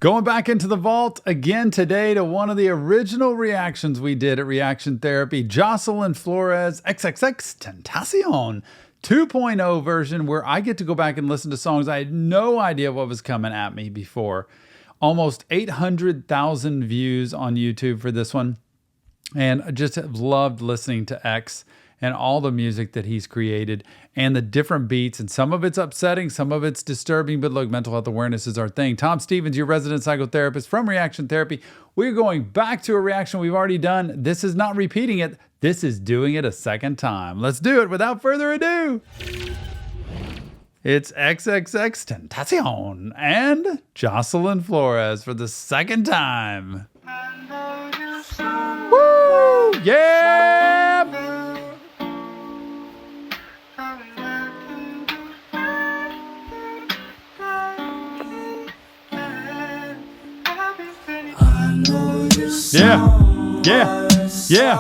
Going back into the vault again today to one of the original reactions we did at Reaction Therapy, Jocelyn Flores, XXXTentacion 2.0 version, where I get to go back and listen to songs I had no idea what was coming at me before. Almost 800,000 views on YouTube for this one. And I just have loved listening to X and all the music that he's created and the different beats. And some of it's upsetting, some of it's disturbing, but look, mental health awareness is our thing. Tom Stevens, your resident psychotherapist from Reaction Therapy. We're going back to a reaction we've already done. This is not repeating it. This is doing it a second time. Let's do it without further ado. It's XXXTentacion and Jocelyn Flores for the second time. Woo! Yeah! Yeah, yeah, yeah.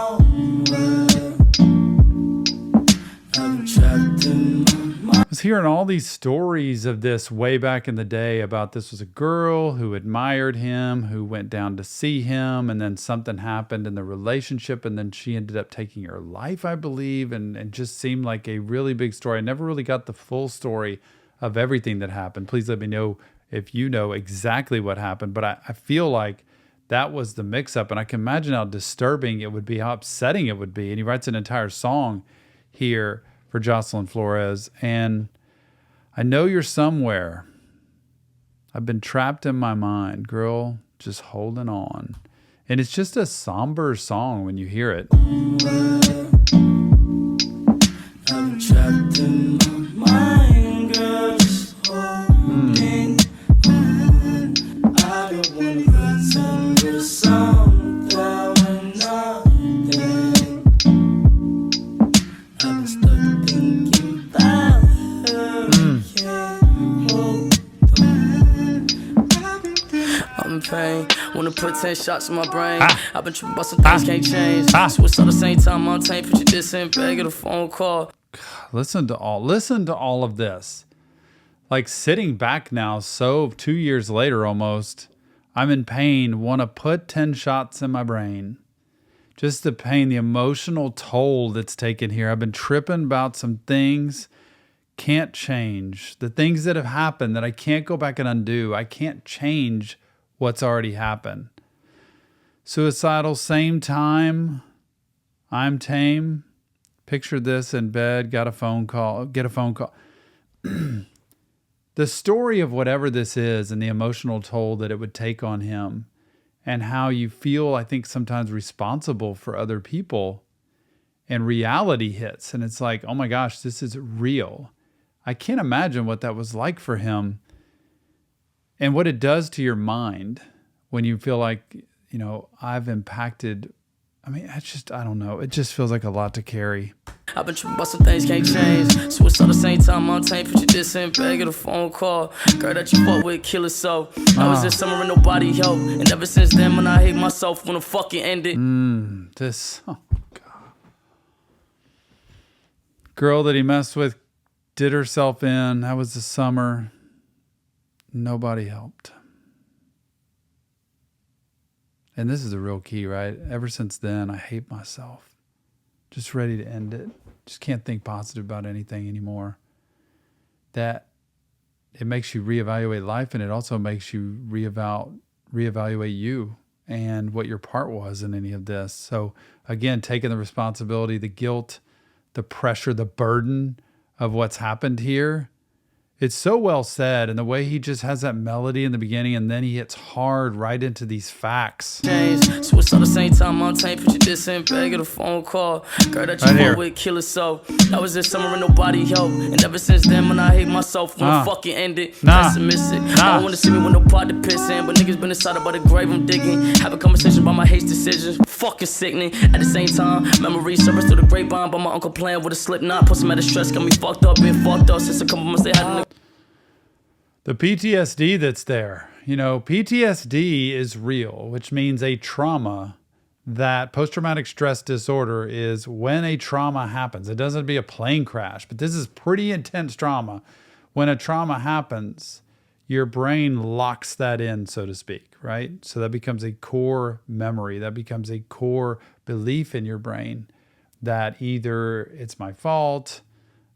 I was hearing all these stories of this way back in the day about this was a girl who admired him, who went down to see him, and then something happened in the relationship, and then she ended up taking her life, I believe, and just seemed like a really big story. I never really got the full story of everything that happened. Please let me know if you know exactly what happened, but I feel like that was the mix-up, and I can imagine how disturbing it would be, how upsetting it would be. And he writes an entire song here for Jocelyn Flores. And I know you're somewhere. I've been trapped in my mind, girl, just holding on. And it's just a somber song when you hear it. I'm trapped in my mind, girl, just holding on. I don't want to pretend there's something when nothing. I've been stuck thinking about her. I'm in pain, wanna put 10 shots in my brain. I've been tripping about some things can't change. Switch at the same time, I'm taking put your diss in bag of a phone call. Listen to all of this. Like sitting back now, so 2 years later almost, I'm in pain, want to put 10 shots in my brain. Just the pain, the emotional toll that's taken here. I've been tripping about some things, can't change. The things that have happened that I can't go back and undo. I can't change what's already happened. Suicidal, same time, I'm tame. Picture this in bed, get a phone call. The story of whatever this is and the emotional toll that it would take on him and how you feel, I think, sometimes responsible for other people, and reality hits. And it's like, oh my gosh, this is real. I can't imagine what that was like for him and what it does to your mind when you feel like, you know, I've impacted. I mean, I don't know. It just feels like a lot to carry. I've been tripping about some things can't change. Switch at the same time, I'm taking put your diss in bag of a phone call. Girl that you fuck with, kill it so. I was this summer and nobody helped. And ever since then, when I hate myself, when the fucking ended. Oh God. Girl that he messed with did herself in. That was the summer. Nobody helped. And this is the real key, right? Ever since then, I hate myself. Just ready to end it. Just can't think positive about anything anymore. That it makes you reevaluate life, and it also makes you reevaluate you and what your part was in any of this. So again, taking the responsibility, the guilt, the pressure, the burden of what's happened here. It's so well said, and the way he just has that melody in the beginning, and then he hits hard right into these facts. Switch at the same time, I'm taking put your diss in bag of a phone call. Girl that you fuck with, kill it so. That was this summer and nobody helped. And ever since then, when I hate myself, when the fucking ended, pessimistic. I don't wanna see me with no pot to piss in, but niggas been inside about the grave I'm digging. Have a conversation about my hate decisions, fucking sickening. At the same time, memories surface through the grapevine, but my uncle playing with a slip knot. Put some out of stress, got me fucked up, been fucked up since a couple months they had the PTSD that's there. You know, PTSD is real, which means a trauma. That post-traumatic stress disorder is when a trauma happens. It doesn't have to be a plane crash, but this is pretty intense trauma. When a trauma happens, your brain locks that in, so to speak, right? So that becomes a core memory. That becomes a core belief in your brain that either it's my fault,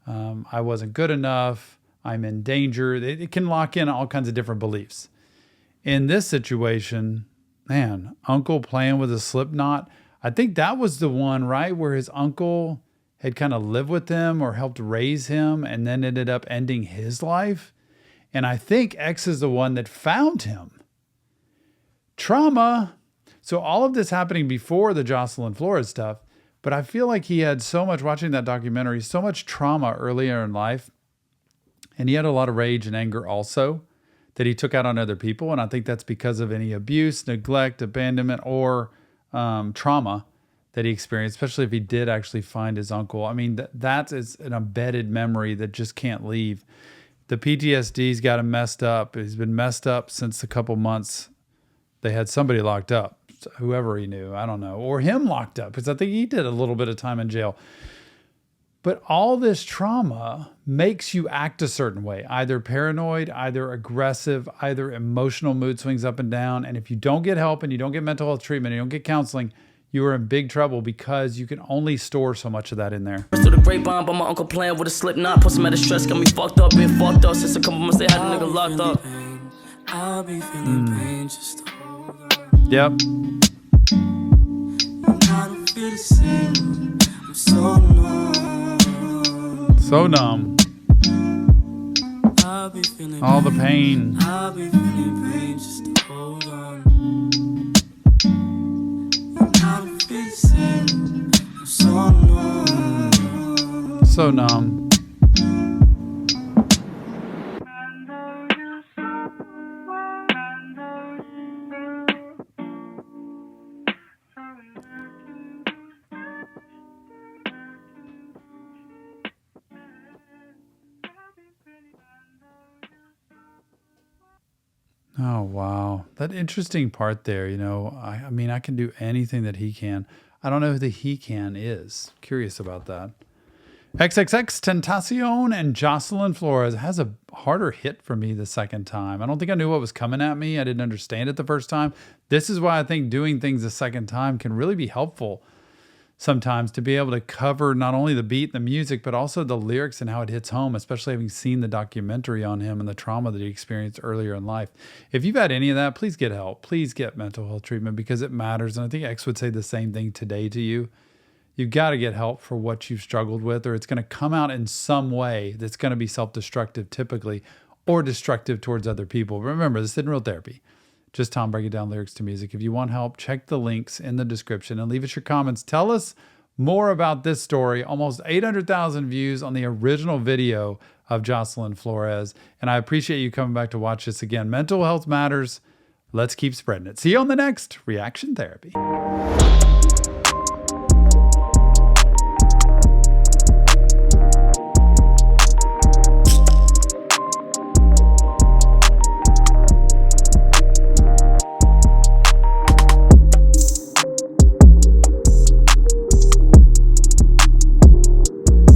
I wasn't good enough, I'm in danger. It can lock in all kinds of different beliefs. In this situation, man, uncle playing with a slip knot, I think that was the one, right, where his uncle had kind of lived with him or helped raise him and then ended up ending his life. And I think X is the one that found him. Trauma. So all of this happening before the Jocelyn Flores stuff, but I feel like he had so much, watching that documentary, so much trauma earlier in life. And he had a lot of rage and anger also that he took out on other people. And I think that's because of any abuse, neglect, abandonment, or trauma that he experienced, especially if he did actually find his uncle. I mean, that is an embedded memory that just can't leave. The PTSD's got him messed up. He's been messed up since a couple months. They had somebody locked up, whoever he knew, I don't know, or him locked up, because I think he did a little bit of time in jail. But all this trauma makes you act a certain way, either paranoid, either aggressive, either emotional mood swings up and down. And if you don't get help and you don't get mental health treatment, you don't get counseling, you are in big trouble because you can only store so much of that in there. To the grapevine, but my uncle playing with a slip knot. Put some out of stress, got me fucked up, been fucked up since a couple months they had a nigga locked up. I'll be feeling pain just to hold on. Yep. I don't feel the same. I'm so numb. So numb. I'll be feeling all the pain. I'll be feeling pain just to hold on. So numb. Oh, wow. That interesting part there, I mean, I can do anything that he can. I don't know who the he can is. Curious about that. XXXTentacion and Jocelyn Flores has a harder hit for me the second time. I don't think I knew what was coming at me. I didn't understand it the first time. This is why I think doing things the second time can really be helpful sometimes, to be able to cover not only the beat, the music, but also the lyrics and how it hits home, especially having seen the documentary on him and the trauma that he experienced earlier in life. If you've had any of that, please get help. Please get mental health treatment, because it matters. And I think X would say the same thing today to you. You've got to get help for what you've struggled with, or it's going to come out in some way that's going to be self-destructive typically, or destructive towards other people. Remember, this isn't real therapy. Just Tom breaking down lyrics to music. If you want help, check the links in the description and leave us your comments. Tell us more about this story. Almost 800,000 views on the original video of Jocelyn Flores. And I appreciate you coming back to watch this again. Mental health matters. Let's keep spreading it. See you on the next Reaction Therapy.